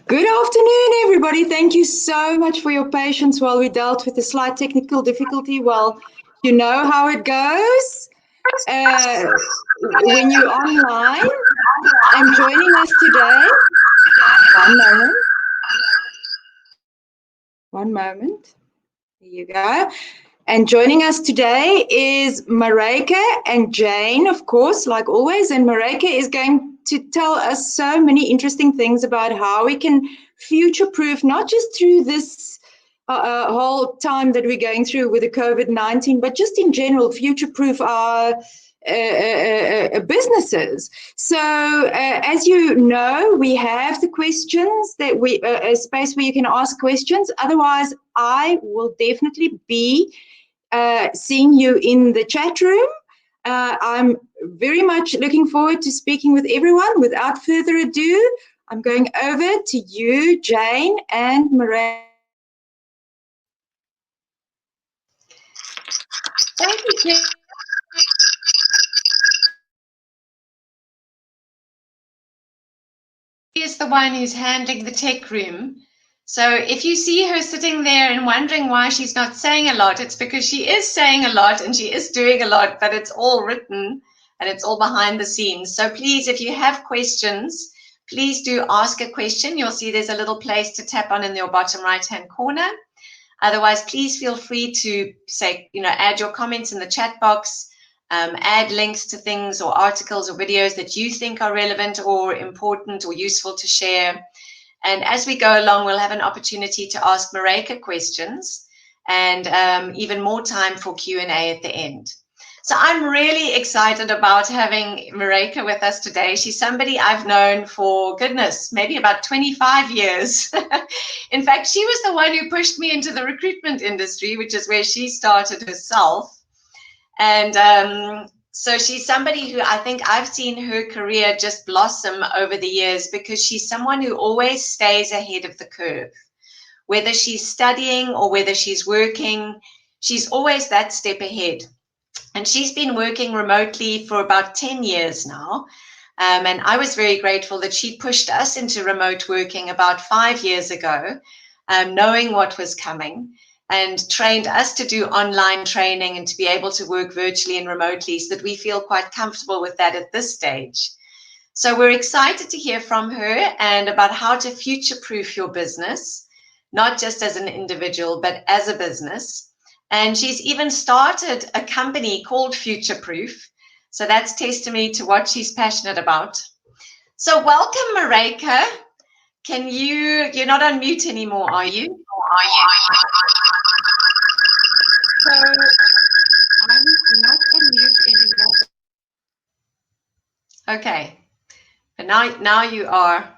Good afternoon, everybody. Thank you so much for your patience while we dealt with a slight technical difficulty. Well, you know how it goes when you're online and joining us today. One moment. One moment. There you go. And joining us today is Mareka and Jane, of course, like always. And Mareka is going to tell us so many interesting things about how we can future-proof, not just through this whole time that we're going through with the COVID-19, but just in general, future-proof our businesses. So, as you know, we have the questions that a space where you can ask questions. Otherwise, I will definitely be seeing you in the chat room. I'm very much looking forward to speaking with everyone. Without further ado, I'm going over to you, Jane and Mareka. Thank you, Jane. She is the one who's handling the tech room. So if you see her sitting there and wondering why she's not saying a lot, it's because she is saying a lot and she is doing a lot, but it's all written and it's all behind the scenes. So please, if you have questions, please do ask a question. You'll see there's a little place to tap on in your bottom right-hand corner. Otherwise, please feel free to say, add your comments in the chat box, add links to things or articles or videos that you think are relevant or important or useful to share. And as we go along, we'll have an opportunity to ask Mareka questions and even more time for Q&A at the end. So I'm really excited about having Mareka with us today. She's somebody I've known for, goodness, maybe about 25 years. In fact, she was the one who pushed me into the recruitment industry, which is where she started herself. And so she's somebody who I think I've seen her career just blossom over the years because she's someone who always stays ahead of the curve. Whether she's studying or whether she's working, she's always that step ahead. And she's been working remotely for about 10 years now. And I was very grateful that she pushed us into remote working about 5 years ago, knowing what was coming, and trained us to do online training and to be able to work virtually and remotely so that we feel quite comfortable with that at this stage. So we're excited to hear from her and about how to future-proof your business, not just as an individual, but as a business. And she's even started a company called Futureproof. So that's testimony to what she's passionate about. So welcome, Mareka. You're not on mute anymore, are you? So I'm not on mute anymore. Okay, but now you are.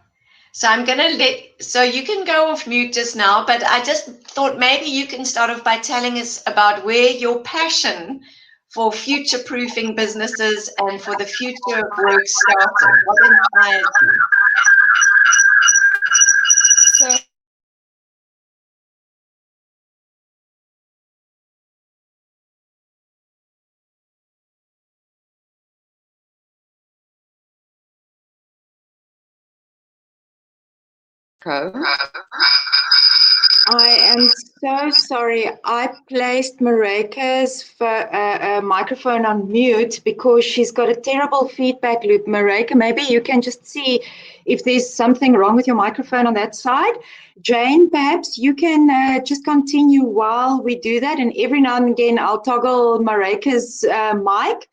So I'm going to so you can go off mute just now, but I just thought maybe you can start off by telling us about where your passion for future-proofing businesses and for the future of work started. What inspired you? So I am so sorry. I placed Mareka's microphone on mute because she's got a terrible feedback loop. Mareka, maybe you can just see if there's something wrong with your microphone on that side. Jane, perhaps you can just continue while we do that. And every now and again, I'll toggle Mareka's mic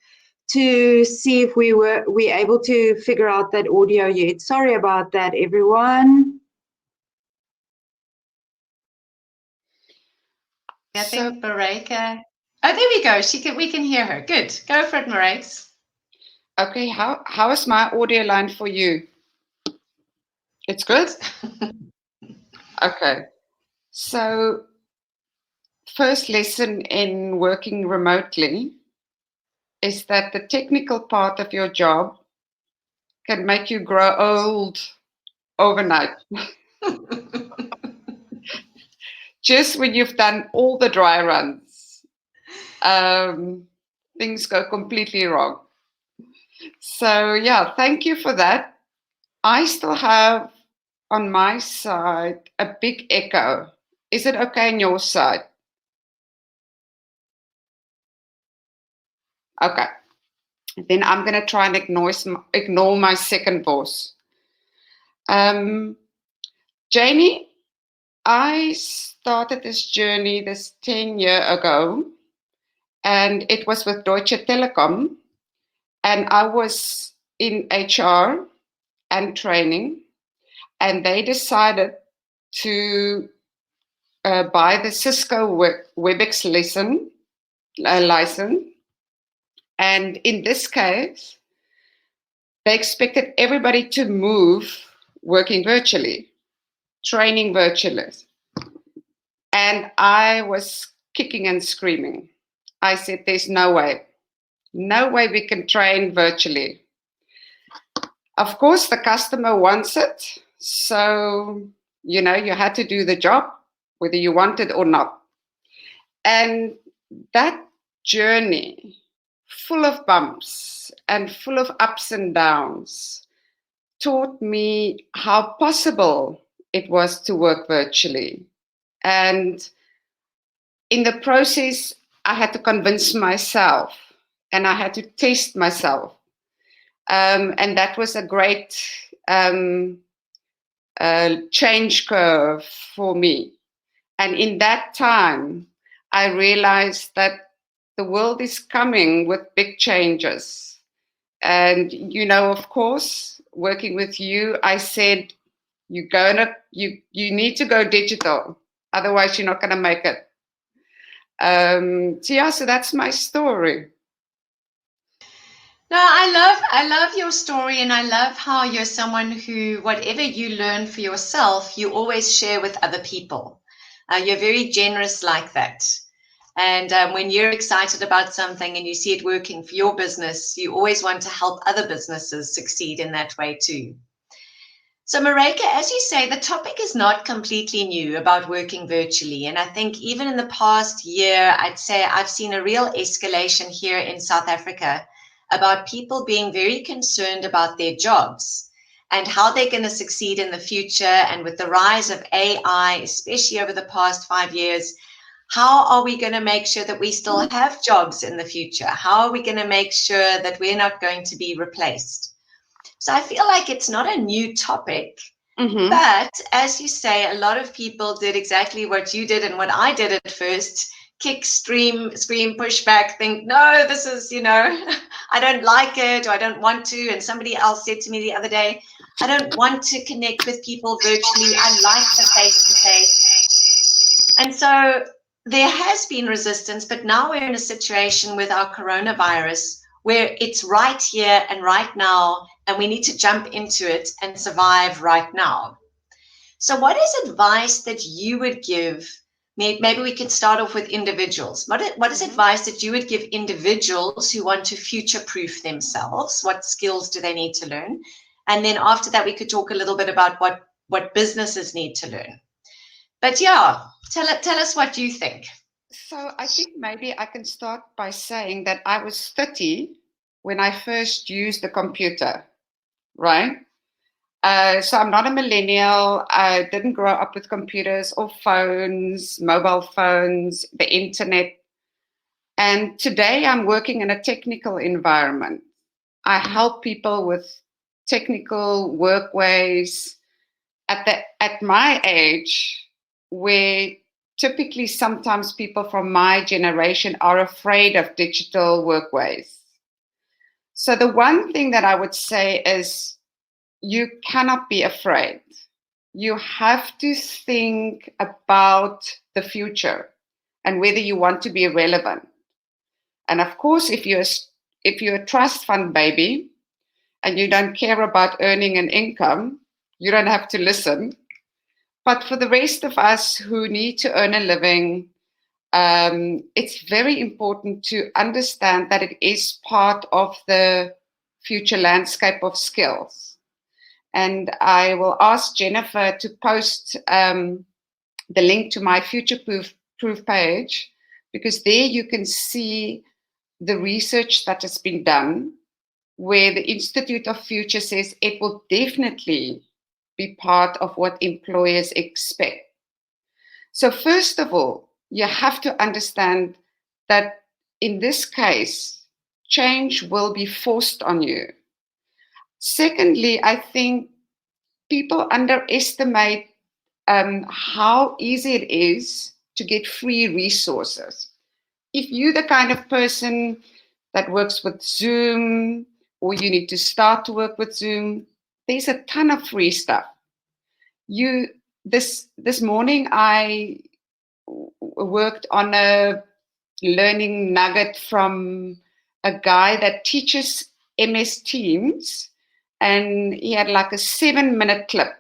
to see if we're able to figure out that audio yet. Sorry about that, everyone. I think Mareka. Oh, there we go. We can hear her. Good. Go for it, Mareka. Okay, how is my audio line for you? It's good? Okay. So first lesson in working remotely is that the technical part of your job can make you grow old overnight. Just when you've done all the dry runs, things go completely wrong. So yeah, thank you for that. I still have on my side a big echo. Is it okay on your side? Okay. Then I'm going to try and ignore my second voice. Janie, I started this journey 10 years ago, and it was with Deutsche Telekom, and I was in HR and training, and they decided to buy the Cisco WebEx license. And in this case, they expected everybody to move working virtually, training virtually. And I was kicking and screaming. I said, there's no way we can train virtually. Of course, the customer wants it. So, you had to do the job, whether you want it or not. And that journey, full of bumps and full of ups and downs, taught me how possible it was to work virtually. And in the process, I had to convince myself and I had to test myself. And that was a great change curve for me. And in that time, I realized that the world is coming with big changes. And, of course, working with you, I said, you need to go digital. Otherwise, you're not going to make it. So that's my story. No, I love your story, and I love how you're someone who, whatever you learn for yourself, you always share with other people. You're very generous like that. And when you're excited about something and you see it working for your business, you always want to help other businesses succeed in that way too. So Mareike, as you say, the topic is not completely new about working virtually. And I think even in the past year, I'd say I've seen a real escalation here in South Africa about people being very concerned about their jobs and how they're going to succeed in the future. And with the rise of AI, especially over the past 5 years, how are we going to make sure that we still have jobs in the future? How are we going to make sure that we're not going to be replaced? So I feel like it's not a new topic, but as you say, a lot of people did exactly what you did and what I did at first: kick, scream, push back, think, no, this is, I don't like it, or I don't want to. And somebody else said to me the other day, I don't want to connect with people virtually. I like the face-to-face. And so there has been resistance, but now we're in a situation with our coronavirus where it's right here and right now, and we need to jump into it and survive right now. So what is advice that you would give? Maybe we can start off with individuals. What is advice that you would give individuals who want to future-proof themselves? What skills do they need to learn? And then after that, we could talk a little bit about what businesses need to learn. But yeah, tell us what you think. So I think maybe I can start by saying that I was 30 when I first used the computer, right? So I'm not a millennial. I didn't grow up with computers or phones, mobile phones, the internet. And today I'm working in a technical environment. I help people with technical workways at my age, where typically sometimes people from my generation are afraid of digital workways. So the one thing that I would say is you cannot be afraid. You have to think about the future and whether you want to be relevant. And of course, if you're a trust fund baby and you don't care about earning an income, you don't have to listen. But for the rest of us who need to earn a living, it's very important to understand that it is part of the future landscape of skills. And I will ask Jennifer to post the link to my Future Proof page, because there you can see the research that has been done, where the Institute of Future says it will definitely be part of what employers expect. So first of all, you have to understand that in this case, change will be forced on you. Secondly, I think people underestimate how easy it is to get free resources. If you're the kind of person that works with Zoom, or you need to start to work with Zoom, there's a ton of free stuff. This morning I worked on a learning nugget from a guy that teaches MS Teams, and he had like a 7-minute clip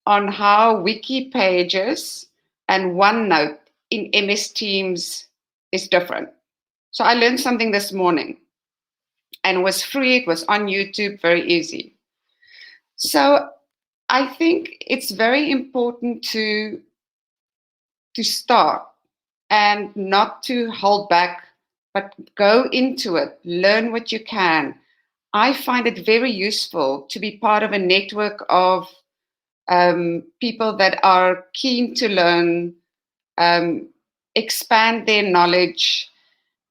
on how wiki pages and OneNote in MS Teams is different. So I learned something this morning, and it was free. It was on YouTube, very easy. So I think it's very important to start and not to hold back, but go into it, learn what you can. I find it very useful to be part of a network of people that are keen to learn, expand their knowledge.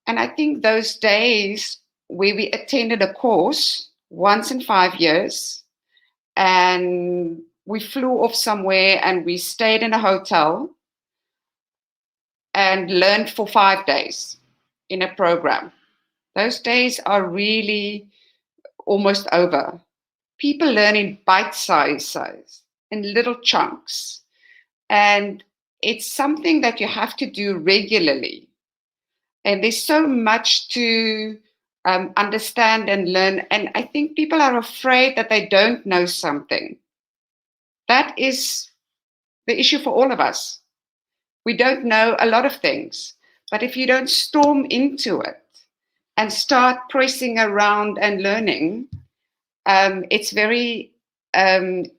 And I think those days where we attended a course once in 5 years, and we flew off somewhere and we stayed in a hotel and learned for 5 days in a program. Those days are really almost over. People learn in bite size, in little chunks. And it's something that you have to do regularly. And there's so much to understand and learn. And I think people are afraid that they don't know something. That is the issue for all of us. We don't know a lot of things. But if you don't storm into it and start pressing around and learning, it's very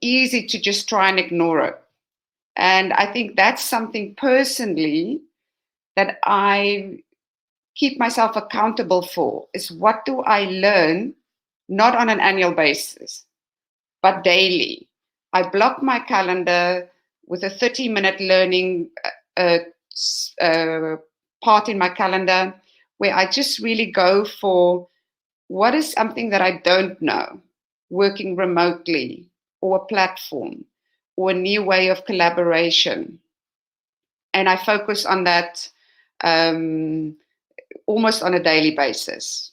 easy to just try and ignore it. And I think that's something personally that I keep myself accountable for, is what do I learn, not on an annual basis, but daily. I block my calendar with a 30-minute learning part in my calendar where I just really go for what is something that I don't know, working remotely, or a platform, or a new way of collaboration. And I focus on that almost on a daily basis.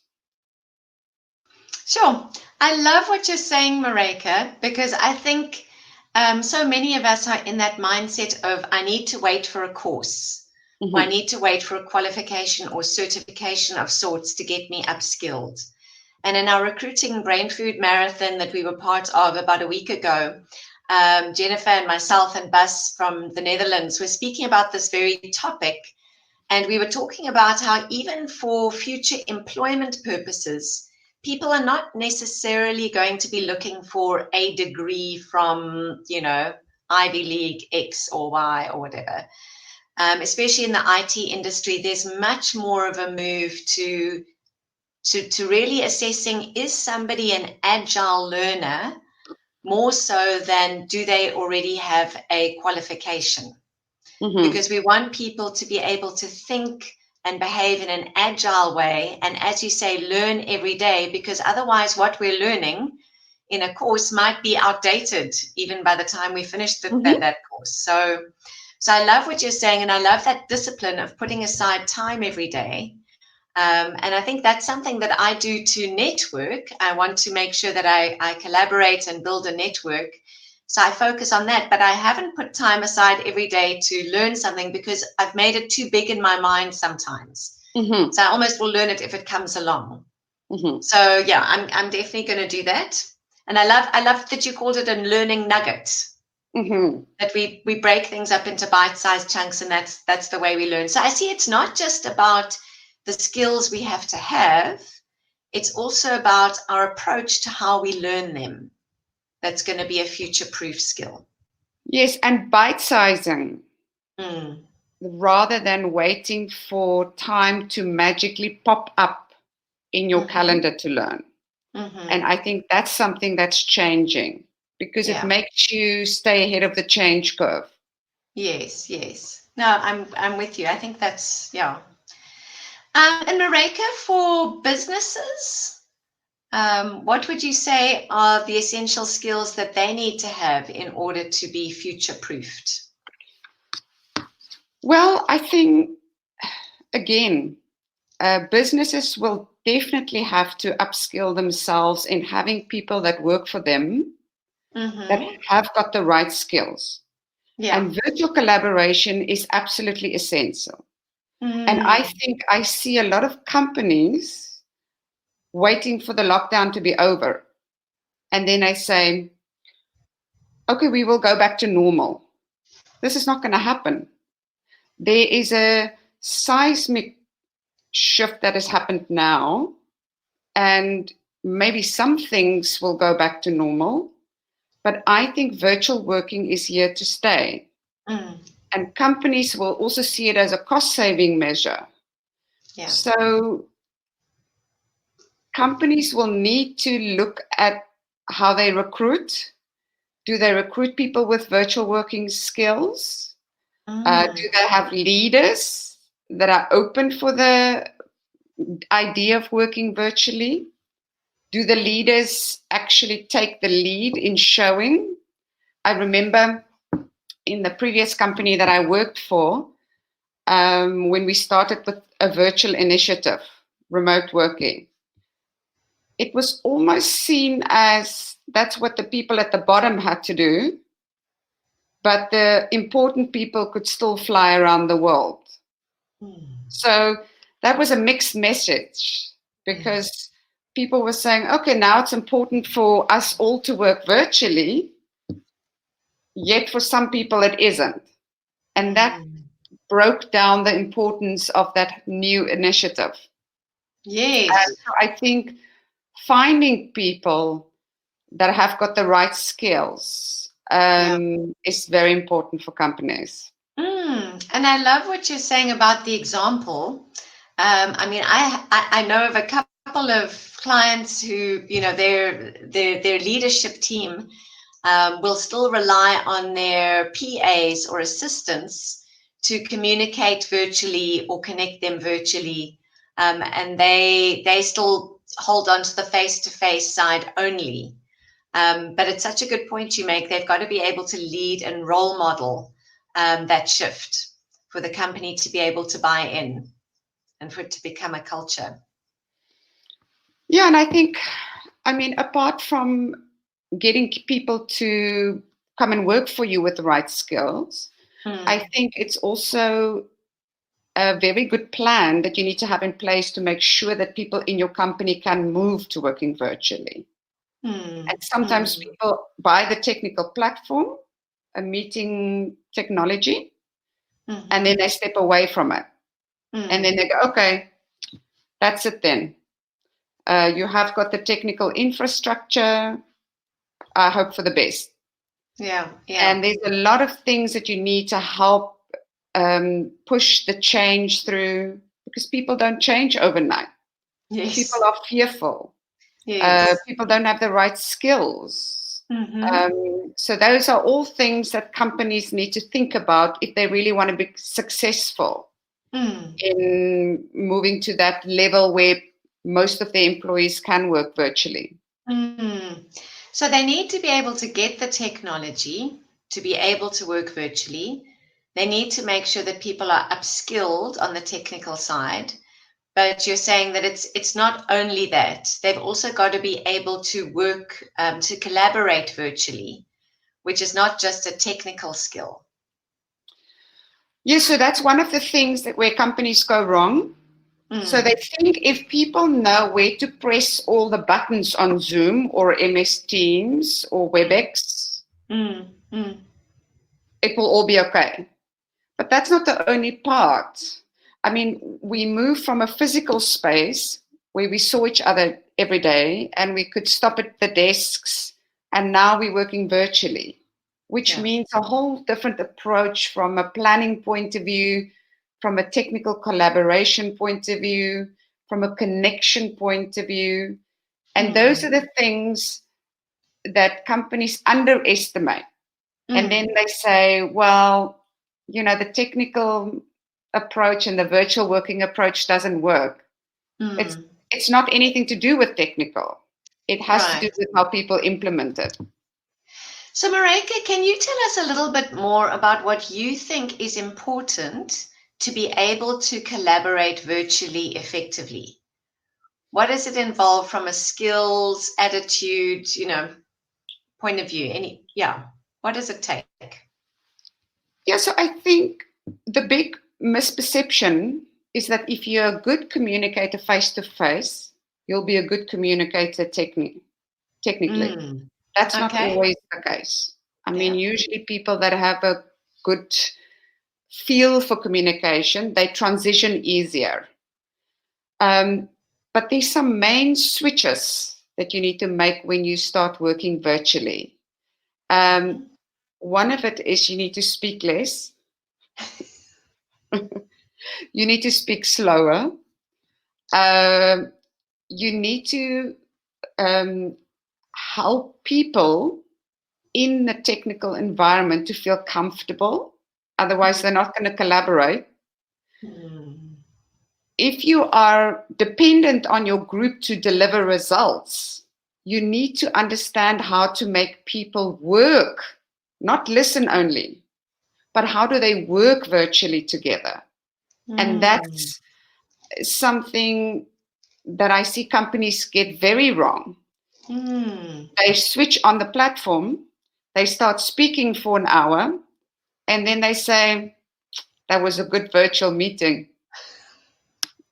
Sure. I love what you're saying, Marika, because I think so many of us are in that mindset of, I need to wait for a course, or I need to wait for a qualification or certification of sorts to get me upskilled. And in our recruiting brain food marathon that we were part of about a week ago, Jennifer and myself and Bas from the Netherlands were speaking about this very topic. And we were talking about how even for future employment purposes, people are not necessarily going to be looking for a degree from, Ivy League X or Y or whatever. Especially in the IT industry, there's much more of a move to really assessing, is somebody an agile learner, more so than do they already have a qualification? Because we want people to be able to think and behave in an agile way. And as you say, learn every day, because otherwise what we're learning in a course might be outdated even by the time we finish that course. So I love what you're saying. And I love that discipline of putting aside time every day. And I think that's something that I do to network. I want to make sure that I collaborate and build a network. So I focus on that, but I haven't put time aside every day to learn something because I've made it too big in my mind sometimes. So I almost will learn it if it comes along. So yeah, I'm definitely going to do that. And I love that you called it a learning nugget. That we break things up into bite-sized chunks, and that's the way we learn. So I see it's not just about the skills we have to have, it's also about our approach to how we learn them. That's going to be a future-proof skill. Yes, and bite-sizing. Rather than waiting for time to magically pop up in your calendar to learn. And I think that's something that's changing. because Yeah. it makes you stay ahead of the change curve. Yes, yes. No, I'm with you. I think that's, yeah. And Mareka, for businesses, what would you say are the essential skills that they need to have in order to be future-proofed? Well, I think, again, businesses will definitely have to upskill themselves in having people that work for them that have got the right skills. Yeah. And virtual collaboration is absolutely essential. And I think I see a lot of companies waiting for the lockdown to be over. And then they say, okay, we will go back to normal. This is not going to happen. There is a seismic shift that has happened now, and maybe some things will go back to normal. But I think virtual working is here to stay. And companies will also see it as a cost-saving measure. Yeah. So companies will need to look at how they recruit. Do they recruit people with virtual working skills? Do they have leaders that are open for the idea of working virtually? Do the leaders actually take the lead in showing? I remember in the previous company that I worked for, when we started with a virtual initiative, remote working, it was almost seen as that's what the people at the bottom had to do, but the important people could still fly around the world. So that was a mixed message, because people were saying, okay, now it's important for us all to work virtually, yet for some people it isn't. And that broke down the importance of that new initiative. Yes. And so I think finding people that have got the right skills is very important for companies. And I love what you're saying about the example. I mean, I know of a couple of clients who, you know, their leadership team will still rely on their PAs or assistants to communicate virtually or connect them virtually, and they still hold on to the face-to-face side only. But it's such a good point you make. They've got to be able to lead and role model that shift for the company to be able to buy in and for it to become a culture. Yeah, and I think, I mean, apart from getting people to come and work for you with the right skills, I think it's also a very good plan that you need to have in place to make sure that people in your company can move to working virtually. And sometimes people buy the technical platform, a meeting technology, and then they step away from it. And then they go, okay, that's it then. You have got the technical infrastructure. I hope for the best. Yeah. And there's a lot of things that you need to help push the change through, because people don't change overnight. Yes. People are fearful. Yes. People don't have the right skills. So those are all things that companies need to think about if they really want to be successful in moving to that level where most of their employees can work virtually. So they need to be able to get the technology to be able to work virtually. They need to make sure that people are upskilled on the technical side. But you're saying that it's not only that. They've also got to be able to work, to collaborate virtually, which is not just a technical skill. Yes, so that's one of the things that where companies go wrong. So they think if people know where to press all the buttons on Zoom or MS Teams or WebEx, it will all be okay. But that's not the only part. I mean, we moved from a physical space where we saw each other every day and we could stop at the desks, and now we're working virtually, which means a whole different approach from a planning point of view, from a technical collaboration point of view, from a connection point of view. And those are the things that companies underestimate. And then they say, well, the technical approach and the virtual working approach doesn't work. It's not anything to do with technical. It has to do with how people implement it. So Mareka, can you tell us a little bit more about what you think is important to be able to collaborate virtually effectively? What does it involve from a skills, attitude, point of view? What does it take? Yeah, so I think the big misperception is that if you're a good communicator face-to-face, you'll be a good communicator technically. That's not always the case. I mean, usually people that have a good feel for communication, they transition easier. But there's some main switches that you need to make when you start working virtually. One of it is you need to speak less. You need to speak slower. You need to help people in the technical environment to feel comfortable. Otherwise, they're not going to collaborate. If you are dependent on your group to deliver results, you need to understand how to make people work, not listen only, but how do they work virtually together? And that's something that I see companies get very wrong. They switch on the platform, they start speaking for an hour, and then they say, that was a good virtual meeting.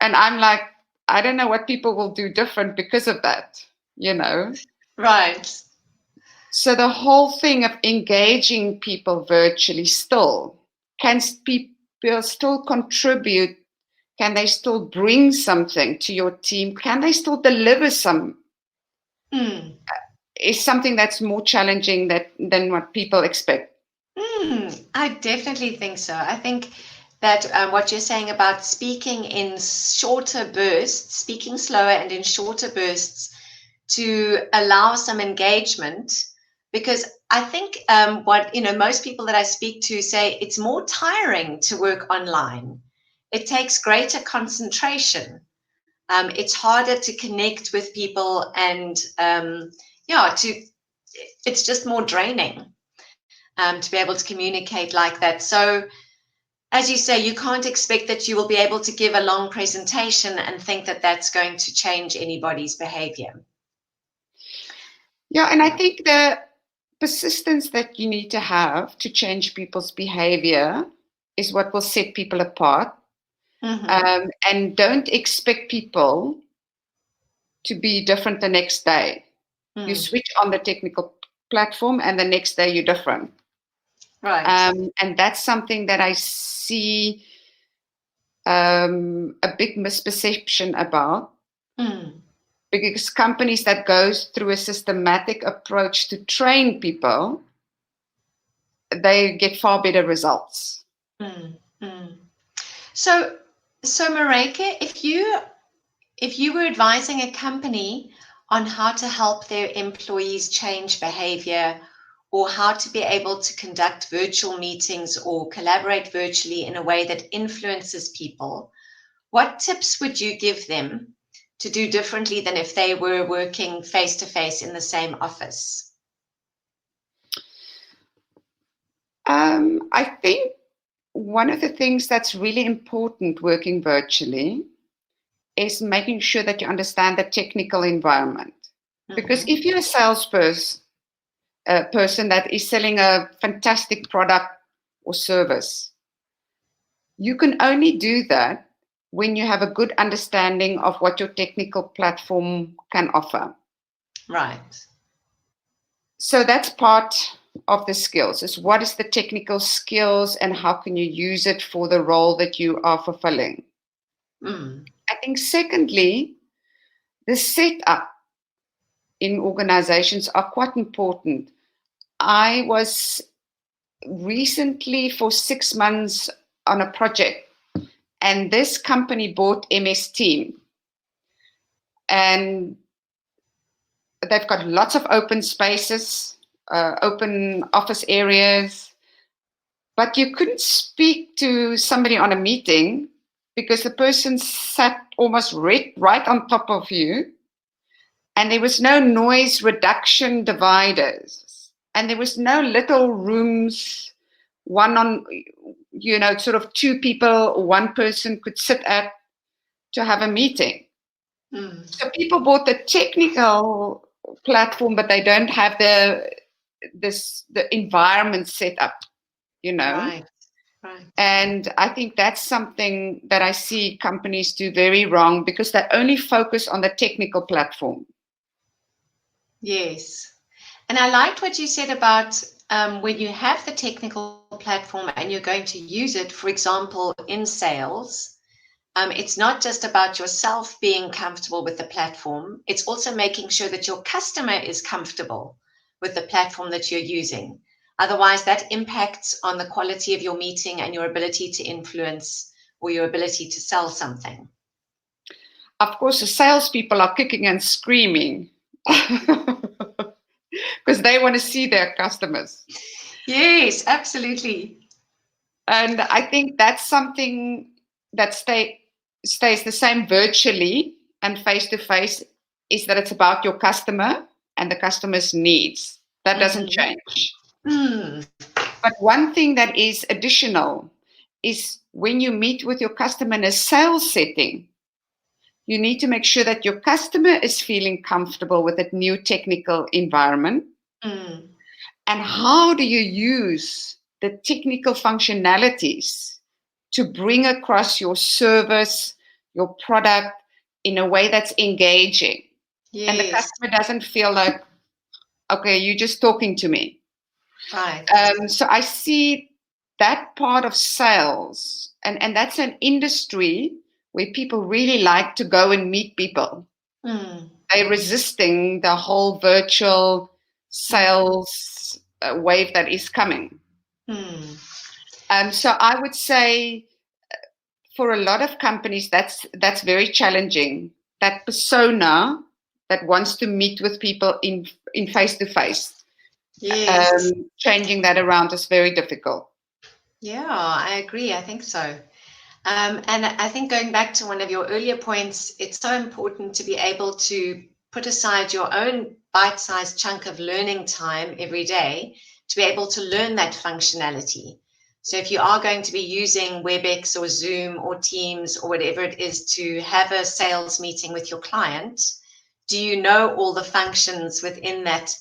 And I'm like, I don't know what people will do different because of that, Right. So the whole thing of engaging people virtually still, can people still contribute? Can they still bring something to your team? Can they still deliver some? Is something that's more challenging than what people expect. I definitely think so. I think that what you're saying about speaking in shorter bursts, speaking slower and in shorter bursts to allow some engagement, because I think what most people that I speak to say it's more tiring to work online. It takes greater concentration. It's harder to connect with people, and it's just more draining to be able to communicate like that. So, as you say, you can't expect that you will be able to give a long presentation and think that that's going to change anybody's behavior. Yeah, and I think the persistence that you need to have to change people's behavior is what will set people apart. And don't expect people to be different the next day. You switch on the technical platform and the next day you're different. Right. And that's something that I see a big misperception about. Because companies that goes through a systematic approach to train people, they get far better results. So Mareka, if you were advising a company on how to help their employees change behavior, or how to be able to conduct virtual meetings or collaborate virtually in a way that influences people, what tips would you give them to do differently than if they were working face-to-face in the same office? I think one of the things that's really important working virtually is making sure that you understand the technical environment. Because if you're a salesperson, person that is selling a fantastic product or service, you can only do that when you have a good understanding of what your technical platform can offer. Right. So that's part of the skills, is what is the technical skills and how can you use it for the role that you are fulfilling. I think secondly, the setup in organizations are quite important. I was recently for 6 months on a project, and this company bought MS Team. And they've got lots of open spaces, open office areas, but you couldn't speak to somebody on a meeting because the person sat almost right on top of you, and there was no noise reduction dividers, and there was no little rooms, one on, sort of two people, one person could sit at to have a meeting. So people bought the technical platform, but they don't have the environment set up, Right. And I think that's something that I see companies do very wrong because they only focus on the technical platform. Yes. And I liked what you said about when you have the technical platform and you're going to use it, for example, in sales, it's not just about yourself being comfortable with the platform. It's also making sure that your customer is comfortable with the platform that you're using. Otherwise, that impacts on the quality of your meeting and your ability to influence or your ability to sell something. Of course, the salespeople are kicking and screaming because they want to see their customers. Yes, absolutely. And I think that's something that stays the same virtually and face-to-face, is that it's about your customer and the customer's needs. That doesn't change. But one thing that is additional is when you meet with your customer in a sales setting, you need to make sure that your customer is feeling comfortable with that new technical environment. And how do you use the technical functionalities to bring across your service, your product in a way that's engaging? Yes. And the customer doesn't feel like, okay, you're just talking to me. Right. So I see that part of sales, and that's an industry where people really like to go and meet people. They're resisting the whole virtual sales wave that is coming. So I would say for a lot of companies, that's very challenging. That persona that wants to meet with people in face-to-face. Yes. Changing that around is very difficult. Yeah, I agree. I think so. And I think going back to one of your earlier points, it's so important to be able to put aside your own bite-sized chunk of learning time every day to be able to learn that functionality. So if you are going to be using WebEx or Zoom or Teams or whatever it is to have a sales meeting with your client, do you know all the functions within that,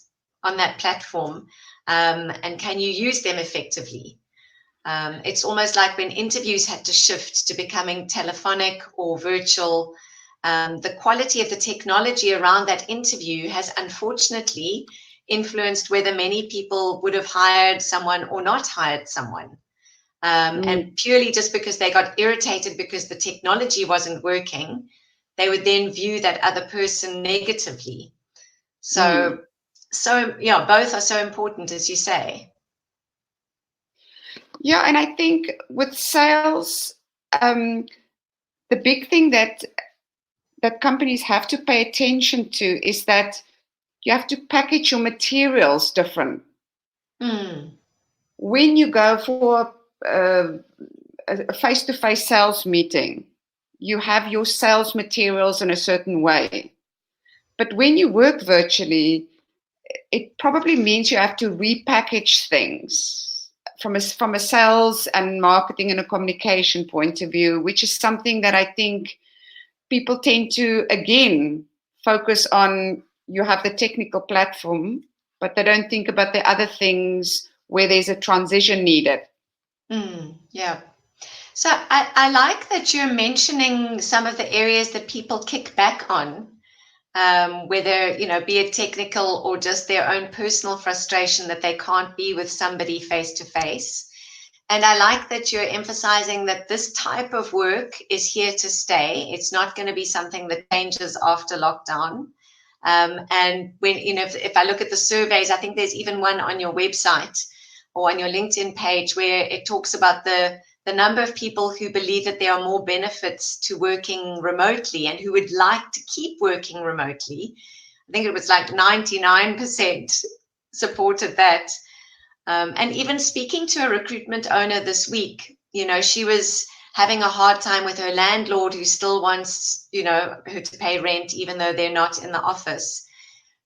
on that platform? And can you use them effectively? It's almost like when interviews had to shift to becoming telephonic or virtual, the quality of the technology around that interview has unfortunately influenced whether many people would have hired someone or not hired someone. And purely just because they got irritated because the technology wasn't working, they would then view that other person negatively. So yeah, both are so important, as you say. Yeah, and I think with sales, the big thing that companies have to pay attention to is that you have to package your materials different. When you go for a face-to-face sales meeting, you have your sales materials in a certain way. But when you work virtually, it probably means you have to repackage things from a sales and marketing and a communication point of view, which is something that I think people tend to, again, focus on. You have the technical platform, but they don't think about the other things where there's a transition needed. Yeah. So I like that you're mentioning some of the areas that people kick back on, whether, be it technical or just their own personal frustration that they can't be with somebody face to face. And I like that you're emphasizing that this type of work is here to stay. It's not going to be something that changes after lockdown. And when, if I look at the surveys, I think there's even one on your website or on your LinkedIn page where it talks about the number of people who believe that there are more benefits to working remotely and who would like to keep working remotely. I think it was like 99% supported that. And even speaking to a recruitment owner this week, you know, she was having a hard time with her landlord who still wants, you know, her to pay rent even though they're not in the office.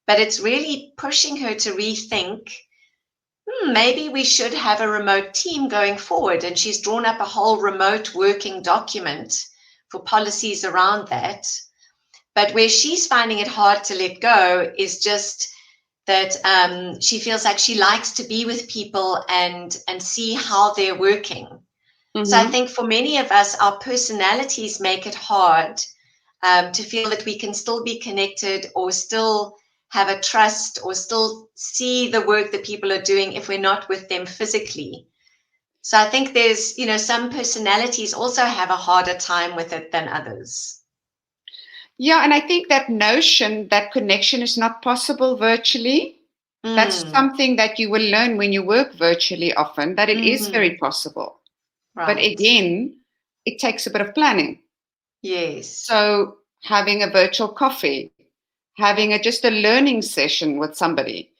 But it's really pushing her to rethink, maybe we should have a remote team going forward. And she's drawn up a whole remote working document for policies around that. But where she's finding it hard to let go is just that she feels like she likes to be with people and see how they're working. Mm-hmm. So I think for many of us, our personalities make it hard to feel that we can still be connected or still have a trust or still see the work that people are doing if we're not with them physically. So I think there's, you know, some personalities also have a harder time with it than others. Yeah, and I think that notion that connection is not possible virtually, that's something that you will learn when you work virtually often, that it is very possible. Right. But again, it takes a bit of planning. Yes. So having a virtual coffee, having just a learning session with somebody,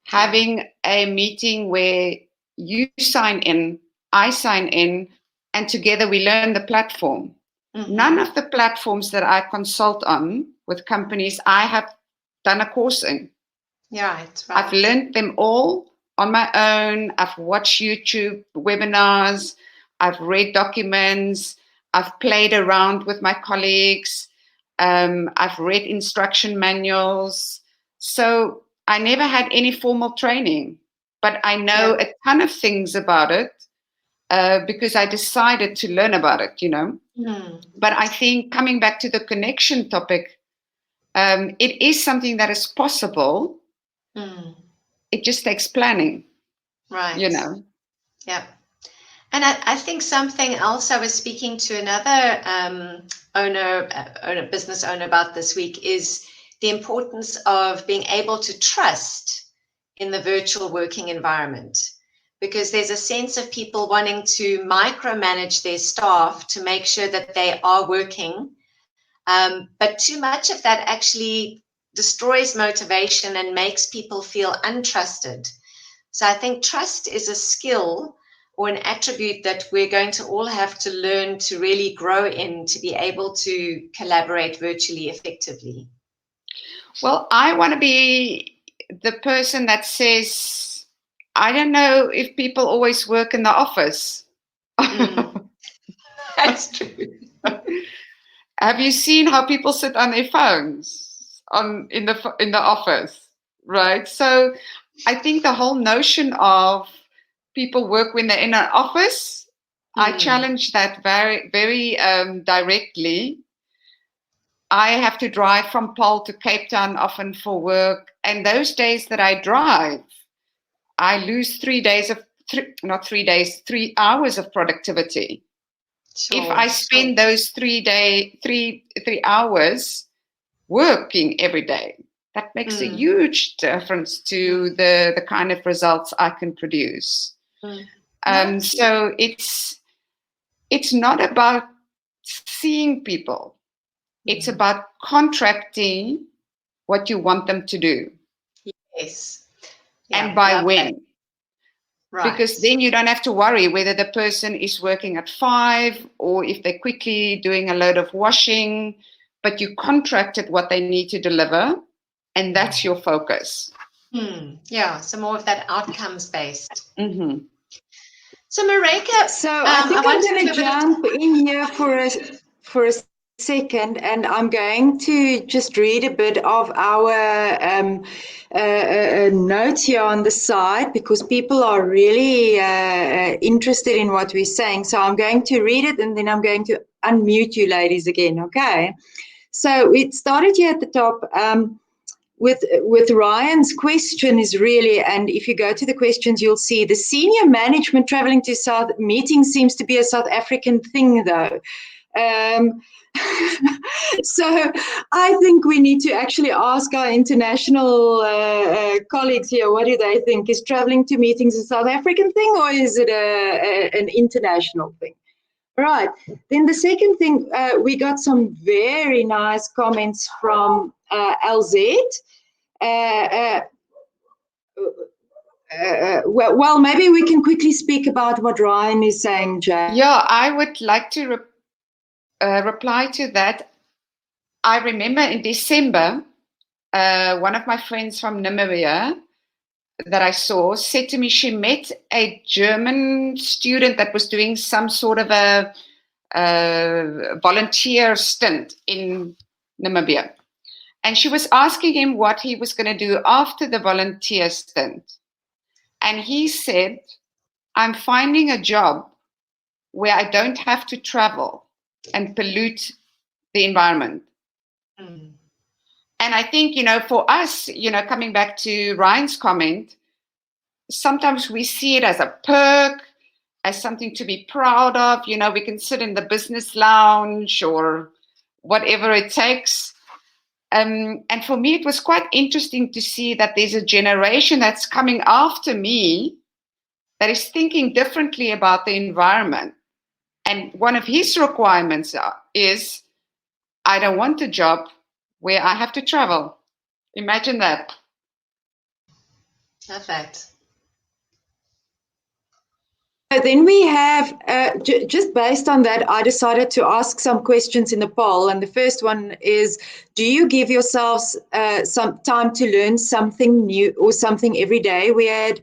having a meeting where you sign in, I sign in, and together we learn the platform. Mm-hmm. None of the platforms that I consult on with companies, I have done a course in. Yeah, right. I've learned them all on my own. I've watched YouTube webinars. I've read documents. I've played around with my colleagues. I've read instruction manuals. So I never had any formal training, but I know a ton of things about it because I decided to learn about it, you know. Mm. But I think coming back to the connection topic, it is something that is possible. Mm. It just takes planning. Right. You know. Yeah. And I think something else, I was speaking to another business owner about this week, is the importance of being able to trust in the virtual working environment. Because there's a sense of people wanting to micromanage their staff to make sure that they are working. But too much of that actually destroys motivation and makes people feel untrusted. So I think trust is a skill or an attribute that we're going to all have to learn to really grow in to be able to collaborate virtually effectively. Well, I want to be the person that says, I don't know if people always work in the office. That's true. Have you seen how people sit on their phones in the office, right? So I think the whole notion of people work when they're in an office, I challenge that very, very directly. I have to drive from Paarl to Cape Town often for work. And those days that I drive, I lose 3 hours of productivity. Sure, if I spend those 3 hours working every day, that makes a huge difference to the kind of results I can produce. So it's not about seeing people. It's about contracting what you want them to do. Yes. And by when. Right. Because then you don't have to worry whether the person is working at 5 or if they're quickly doing a load of washing, but you contracted what they need to deliver, and that's your focus. Yeah, so more of that outcomes based. Mm-hmm. So Marika, I think I'm going to jump in here for a second, and I'm going to just read a bit of our notes here on the side, because people are really interested in what we're saying. So I'm going to read it, and then I'm going to unmute you ladies again, okay? So it started here at the top with Ryan's question is really, and if you go to the questions, you'll see the senior management traveling to South meetings seems to be a South African thing, though. So I think we need to actually ask our international colleagues here, what do they think? Is traveling to meetings a South African thing, or is it an international thing? Right. Then the second thing, we got some very nice comments from LZ. Well, maybe we can quickly speak about what Ryan is saying, Jay. Yeah, I would like to reply to that. I remember in December, one of my friends from Namibia that I saw said to me she met a German student that was doing some sort of a volunteer stint in Namibia. And she was asking him what he was going to do after the volunteer stint. And he said, I'm finding a job where I don't have to travel and pollute the environment. Mm. And I think, for us, coming back to Ryan's comment, sometimes we see it as a perk, as something to be proud of. We can sit in the business lounge or whatever it takes. And for me, it was quite interesting to see that there's a generation that's coming after me that is thinking differently about the environment. And one of his requirements is, I don't want a job where I have to travel. Imagine that. Perfect. Then we have, just based on that, I decided to ask some questions in the poll. And the first one is, do you give yourselves some time to learn something new or something every day? We had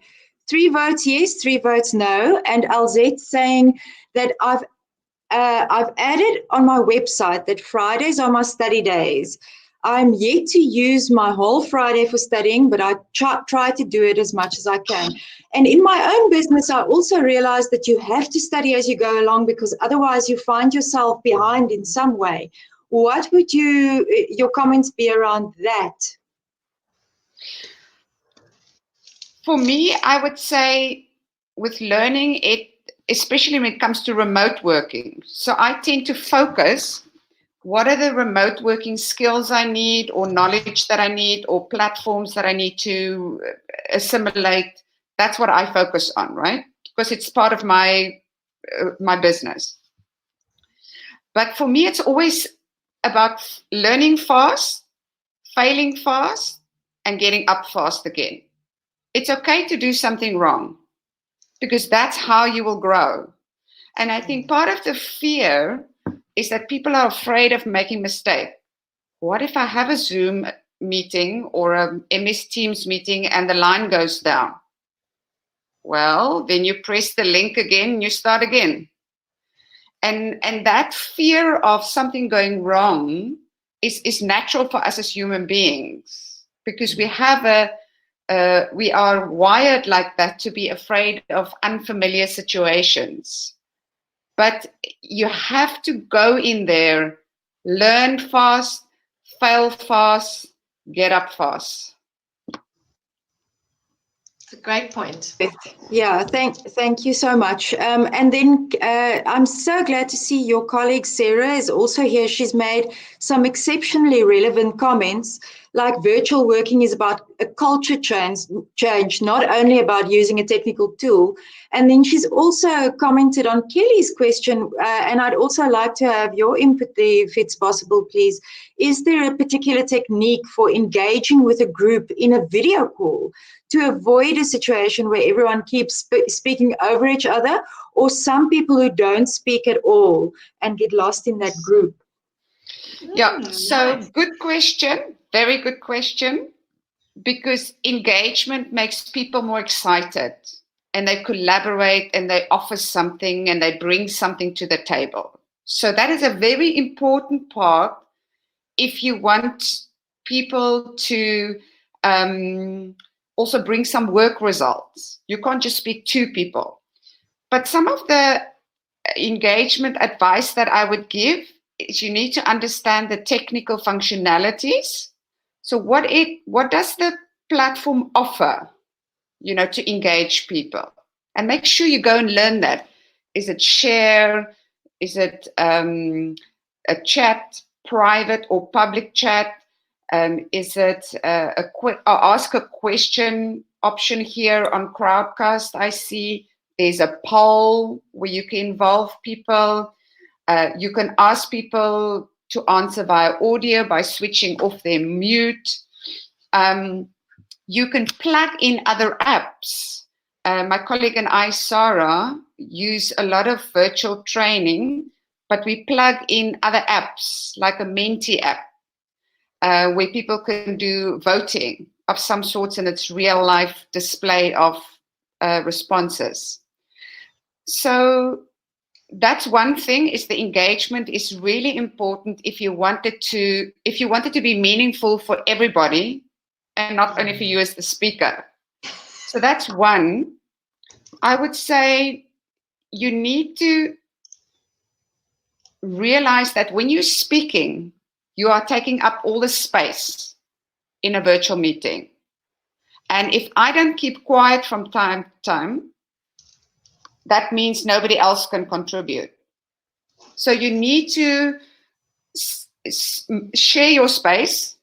3 votes yes, 3 votes no. And LZ saying that I've added on my website that Fridays are my study days. I'm yet to use my whole Friday for studying, but I try to do it as much as I can. And in my own business, I also realized that you have to study as you go along, because otherwise you find yourself behind in some way. What would your comments be around that? For me, I would say with learning it, especially when it comes to remote working. So I tend to focus, what are the remote working skills I need, or knowledge that I need, or platforms that I need to assimilate. That's what I focus on, right? Because it's part of my business. But for me, it's always about learning fast, failing fast, and getting up fast again. It's okay to do something wrong, because that's how you will grow. And I think part of the fear is that people are afraid of making mistakes. What if I have a Zoom meeting or a MS Teams meeting and the line goes down? Well, then you press the link again and you start again. And that fear of something going wrong is natural for us as human beings, because we are wired like that, to be afraid of unfamiliar situations. But you have to go in there, learn fast, fail fast, get up fast. It's a great point. Yeah, thank you so much. And then I'm so glad to see your colleague Sarah is also here. She's made some exceptionally relevant comments, like virtual working is about a culture change, not only about using a technical tool. And then she's also commented on Kelly's question, and I'd also like to have your input there, if it's possible, please. Is there a particular technique for engaging with a group in a video call to avoid a situation where everyone keeps speaking over each other, or some people who don't speak at all and get lost in that group? Yeah, so good question, very good question, because engagement makes people more excited, and they collaborate and they offer something and they bring something to the table. So that is a very important part if you want people to also bring some work results. You can't just speak to people. But some of the engagement advice that I would give is you need to understand the technical functionalities. So what does the platform offer, to engage people? And make sure you go and learn that. Is it share? Is it a chat, private or public chat? Is it ask a question option here on Crowdcast? I see there's a poll where you can involve people. You can ask people to answer via audio by switching off their mute. You can plug in other apps. My colleague and I, Sarah, use a lot of virtual training, but we plug in other apps like a Menti app, where people can do voting of some sorts, and it's real life display of responses. So that's one thing, is the engagement is really important if you want it to be meaningful for everybody and not only for you as the speaker. So that's one. I would say you need to realize that when you're speaking, you are taking up all the space in a virtual meeting. And if I don't keep quiet from time to time, that means nobody else can contribute. So you need to share your space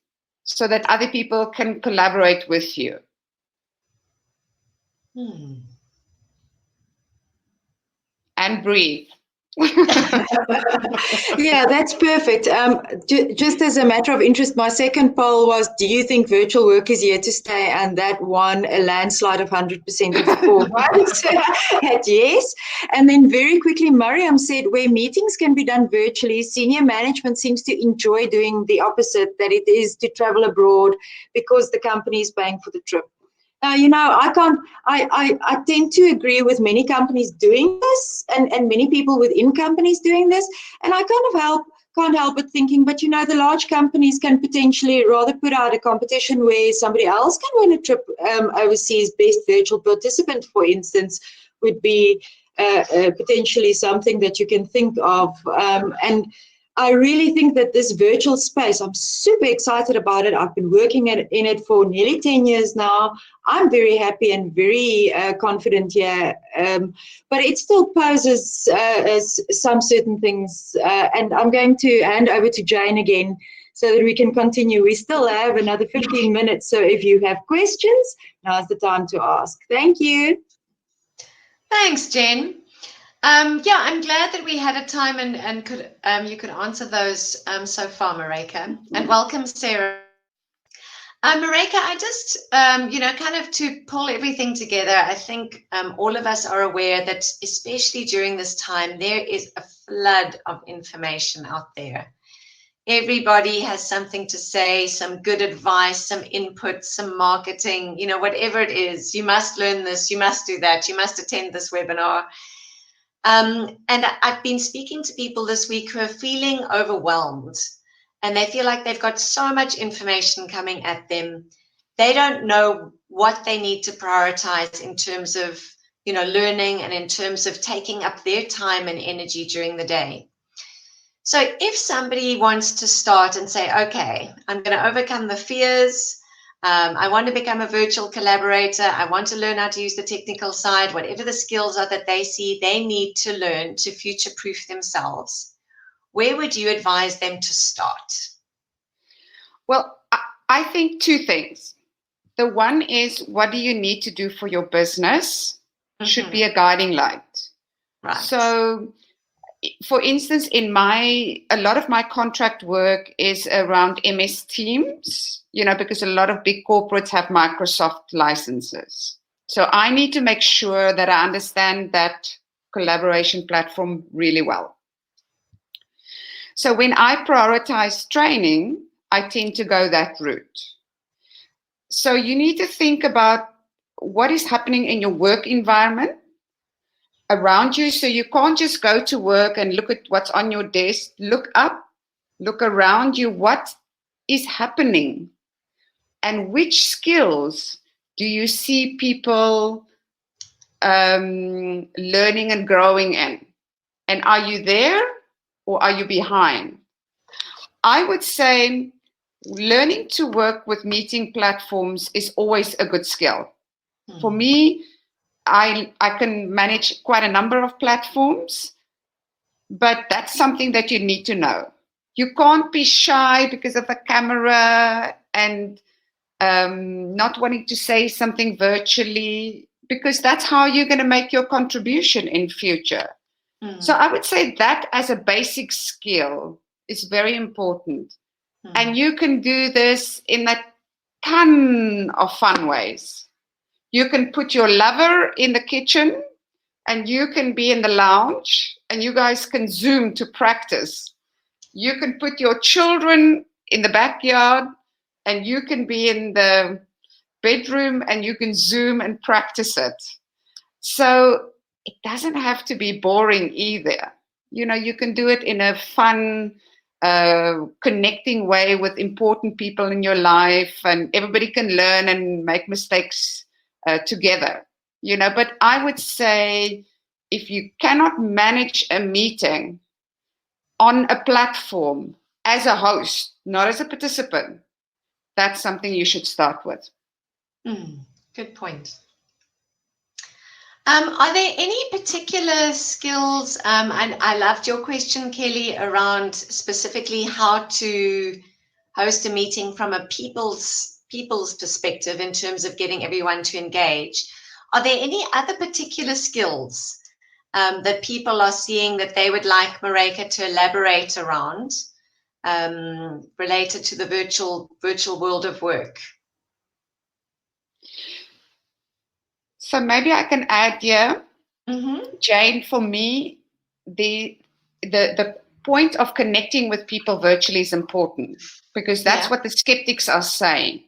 so that other people can collaborate with you. And breathe. Yeah, that's perfect. Just as a matter of interest, my second poll was, do you think virtual work is here to stay? And that won a landslide of 100% of the poll votes at yes. And then very quickly, Mariam said, where meetings can be done virtually, senior management seems to enjoy doing the opposite, that it is to travel abroad because the company is paying for the trip. I tend to agree with many companies doing this and many people within companies doing this. And I can't help but thinking, but the large companies can potentially rather put out a competition where somebody else can win a trip overseas. Best virtual participant, for instance, would be potentially something that you can think of. And I really think that this virtual space, I'm super excited about it. I've been working in it for nearly 10 years now. I'm very happy and very confident here. But it still poses some certain things. And I'm going to hand over to Jane again so that we can continue. We still have another 15 minutes. So if you have questions, now's the time to ask. Thank you. Thanks, Jen. Yeah, I'm glad that we had a time and you could answer those so far, Marika. And welcome, Sarah. Marika, I just, kind of to pull everything together, I think all of us are aware that especially during this time, there is a flood of information out there. Everybody has something to say, some good advice, some input, some marketing, whatever it is. You must learn this, you must do that, you must attend this webinar. And I've been speaking to people this week who are feeling overwhelmed, and they feel like they've got so much information coming at them. They don't know what they need to prioritize in terms of, learning and in terms of taking up their time and energy during the day. So if somebody wants to start and say, okay, I'm going to overcome the fears, I want to become a virtual collaborator. I want to learn how to use the technical side, whatever the skills are that they see they need to learn to future-proof themselves. Where would you advise them to start? Well, I think two things. The one is, what do you need to do for your business? Should be a guiding light. Right. So, for instance, a lot of my contract work is around MS Teams, because a lot of big corporates have Microsoft licenses. So I need to make sure that I understand that collaboration platform really well. So when I prioritize training, I tend to go that route. So you need to think about what is happening in your work environment around you. So you can't just go to work and look at what's on your desk. Look up, look around you. What is happening? And which skills do you see people learning and growing in? And are you there or are you behind? I would say learning to work with meeting platforms is always a good skill. For me, I can manage quite a number of platforms, but that's something that you need to know. You can't be shy because of the camera and not wanting to say something virtually, because that's how you're going to make your contribution in future. So I would say that as a basic skill is very important. And you can do this in that ton of fun ways. You can put your lover in the kitchen and you can be in the lounge and you guys can Zoom to practice. You can put your children in the backyard and you can be in the bedroom and you can Zoom and practice it. So it doesn't have to be boring either. You know, you can do it in a fun, connecting way with important people in your life, and everybody can learn and make mistakes together. You know, but I would say if you cannot manage a meeting on a platform as a host, not as a participant, that's something you should start with. Good point. Are there any particular skills, and I loved your question, Kelly, around specifically how to host a meeting from a people's perspective in terms of getting everyone to engage. Are there any other particular skills that people are seeing that they would like Mareike to elaborate around related to the virtual world of work? So maybe I can add here, Jane, for me, the point of connecting with people virtually is important because that's what the skeptics are saying.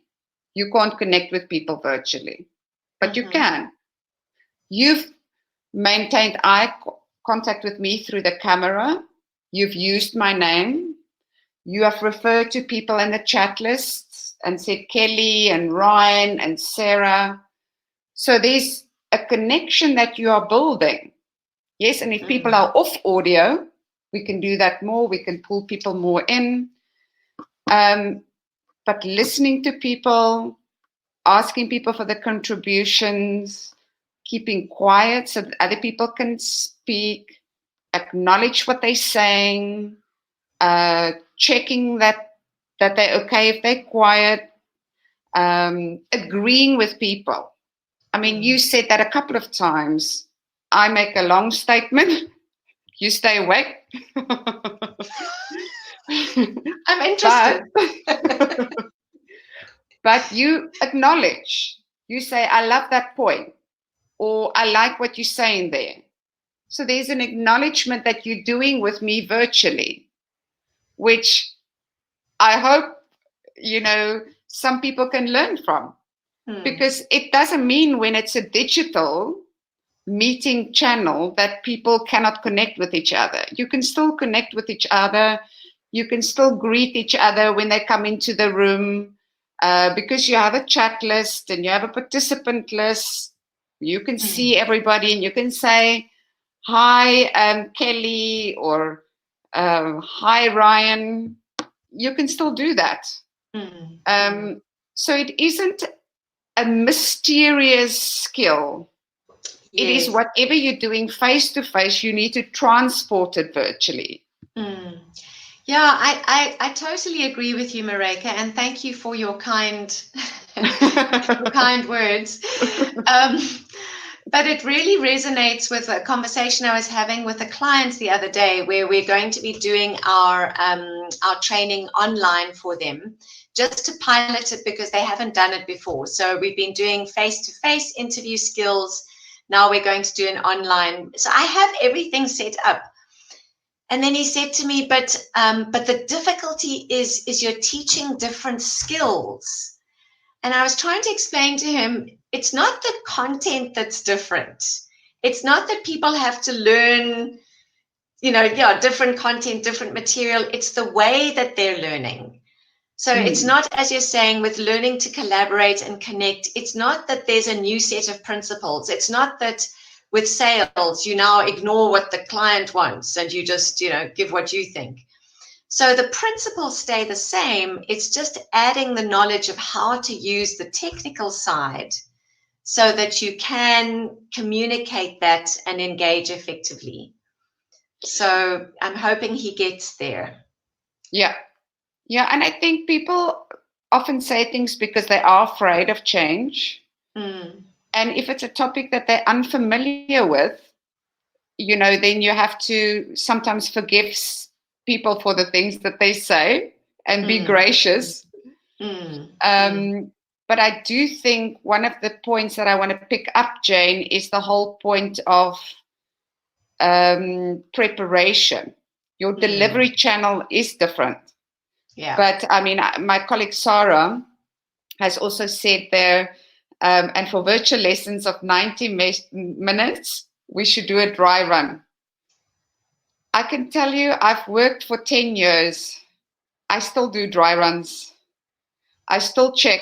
You can't connect with people virtually, but you can. You've maintained eye contact with me through the camera. You've used my name. You have referred to people in the chat list and said Kelly and Ryan and Sarah. So there's a connection that you are building. Yes, and if people are off audio, we can do that more. We can pull people more in. But listening to people, asking people for the contributions, keeping quiet so that other people can speak, acknowledge what they're saying, checking that they're okay if they're quiet, agreeing with people. I mean, you said that a couple of times. I make a long statement. You stay awake. I'm interested. But you acknowledge. You say, I love that point. Or I like what you're saying there. So there's an acknowledgement that you're doing with me virtually, which I hope, you know, some people can learn from. Because it doesn't mean when it's a digital meeting channel that people cannot connect with each other. You can still connect with each other. You can still greet each other when they come into the room because you have a chat list and you have a participant list. You can see everybody and you can say, hi, Kelly, or hi, Ryan. You can still do that. So it isn't a mysterious skill. Yes. It is whatever you're doing face to face, you need to transport it virtually. Yeah, I totally agree with you, Mareike, and thank you for your kind words. But it really resonates with a conversation I was having with a client the other day, where we're going to be doing our training online for them, just to pilot it because they haven't done it before. So we've been doing face-to-face interview skills. Now we're going to do an online. So I have everything set up. And then he said to me, but the difficulty is you're teaching different skills. And I was trying to explain to him, it's not the content that's different. It's not that people have to learn, different content, different material. It's the way that they're learning. So it's not, as you're saying, with learning to collaborate and connect, it's not that there's a new set of principles. It's not that with sales, you now ignore what the client wants and you just, give what you think. So the principles stay the same. It's just adding the knowledge of how to use the technical side so that you can communicate that and engage effectively. So I'm hoping he gets there. Yeah. Yeah, and I think people often say things because they are afraid of change. And if it's a topic that they're unfamiliar with, then you have to sometimes forgive people for the things that they say and be gracious. But I do think one of the points that I want to pick up, Jane, is the whole point of preparation. Your delivery channel is different. Yeah. But I mean, my colleague Sarah has also said there, and for virtual lessons of 90 minutes, we should do a dry run. I can tell you, I've worked for 10 years. I still do dry runs. I still check.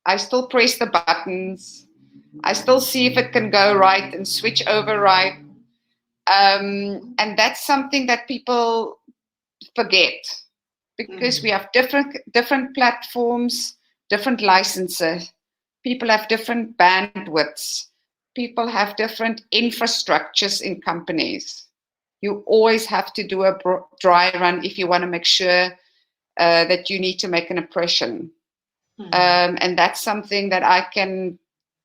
I still press the buttons. I still see if it can go right and switch over right. And that's something that people forget, because we have different platforms, different licenses. People have different bandwidths. People have different infrastructures in companies. You always have to do a dry run if you want to make sure that you need to make an impression. And that's something that I can,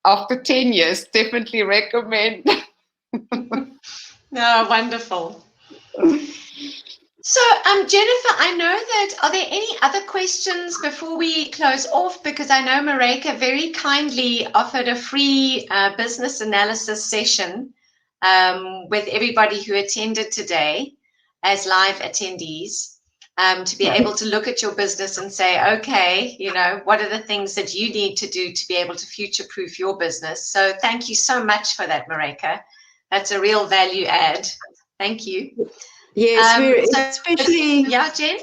after 10 years, definitely recommend. No, wonderful. So, Jennifer, I know that, are there any other questions before we close off? Because I know Mareka very kindly offered a free business analysis session with everybody who attended today as live attendees, to be able to look at your business and say, okay, you know, what are the things that you need to do to be able to future-proof your business? So thank you so much for that, Mareka. That's a real value add. Thank you. Yes, we're especially... Yeah, Jen?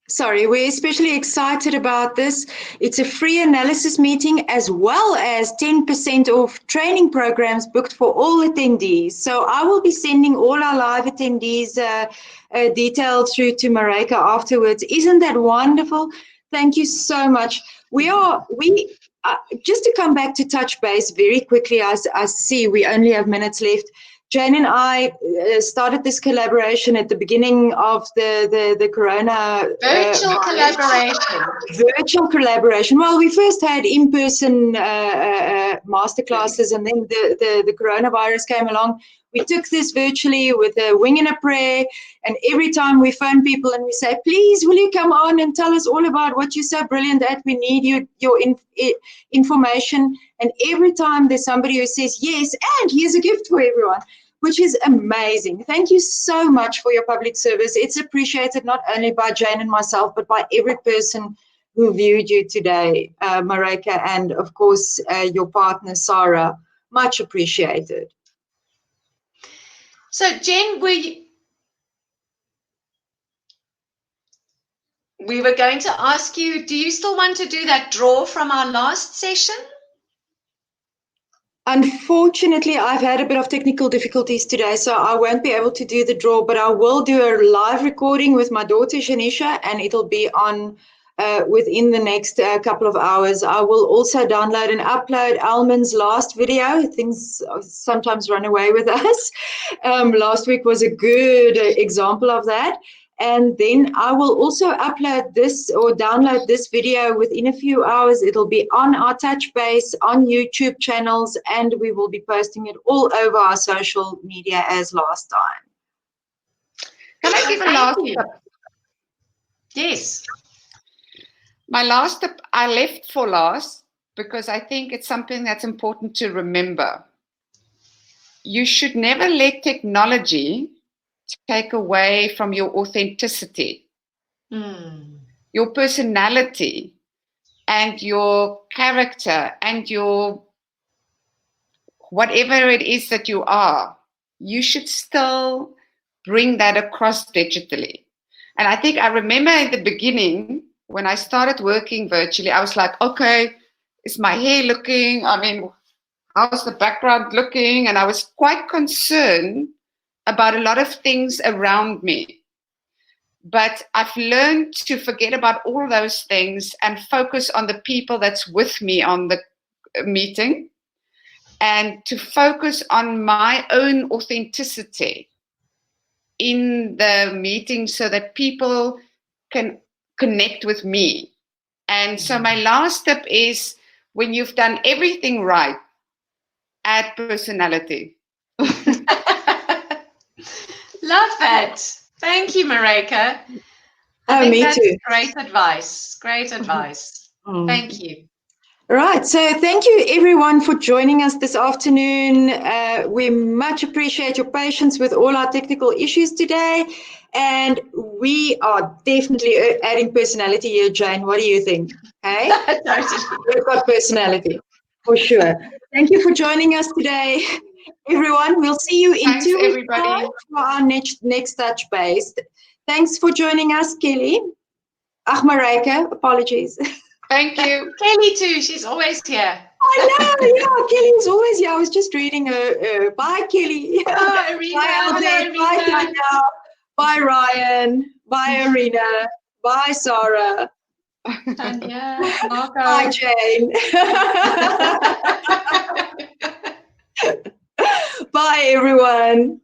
Sorry, we're especially excited about this. It's a free analysis meeting, as well as 10% off training programs booked for all attendees. So I will be sending all our live attendees details through to Mareka afterwards. Isn't that wonderful? Thank you so much. Just to come back to touch base very quickly, as I see we only have minutes left. Jane and I started this collaboration at the beginning of the Corona. Virtual collaboration. Virtual collaboration. Well, we first had in-person masterclasses, and then the coronavirus came along. We took this virtually with a wing and a prayer, and every time we phone people and we say, please, will you come on and tell us all about what you're so brilliant at? We need your information. And every time there's somebody who says, yes, and here's a gift for everyone, which is amazing. Thank you so much for your public service. It's appreciated not only by Jane and myself, but by every person who viewed you today, Mareka, and of course, your partner, Sarah. Much appreciated. So, Jen, we were going to ask you, do you still want to do that draw from our last session? Unfortunately, I've had a bit of technical difficulties today, so I won't be able to do the draw, but I will do a live recording with my daughter, Shanisha, and it'll be on within the next couple of hours. I will also download and upload Alman's last video. Things sometimes run away with us. Last week was a good example of that. And then I will also upload this or download this video within a few hours. It'll be on our Touchbase, on YouTube channels, and we will be posting it all over our social media as last time. Can I give a last tip? Yes. My last tip I left for last because I think it's something that's important to remember. You should never let technology take away from your authenticity, your personality, and your character, and your whatever it is that you are. You should still bring that across digitally. And I think I remember in the beginning when I started working virtually, I was like, okay, is my hair looking? I mean, how's the background looking? And I was quite concerned about a lot of things around me. But I've learned to forget about all those things and focus on the people that's with me on the meeting, and to focus on my own authenticity in the meeting so that people can connect with me. And so my last tip is, when you've done everything right, add personality. Love that. Thank you, Mareka. I think that's great advice. Great advice. Thank you. Right, so thank you everyone for joining us this afternoon. We much appreciate your patience with all our technical issues today, and we are definitely adding personality here, Jane. What do you think? Hey, we've got personality for sure. Thank you for joining us today, everyone. We'll see you in Thanks, 2 weeks' everybody. time for our next touch base. Thanks for joining us, Kelly. Marijke, apologies. Thank you. Kelly too. She's always here. I know, yeah, Kelly's always here. I was just reading her. Bye, Kelly. Bye, Arena. Bye, Aldette. Hello, Bye, Arena. Tanya. Bye, Ryan. Bye, Arena. Bye, Sarah. Tanya, Marco. Bye, Jane. Bye, everyone.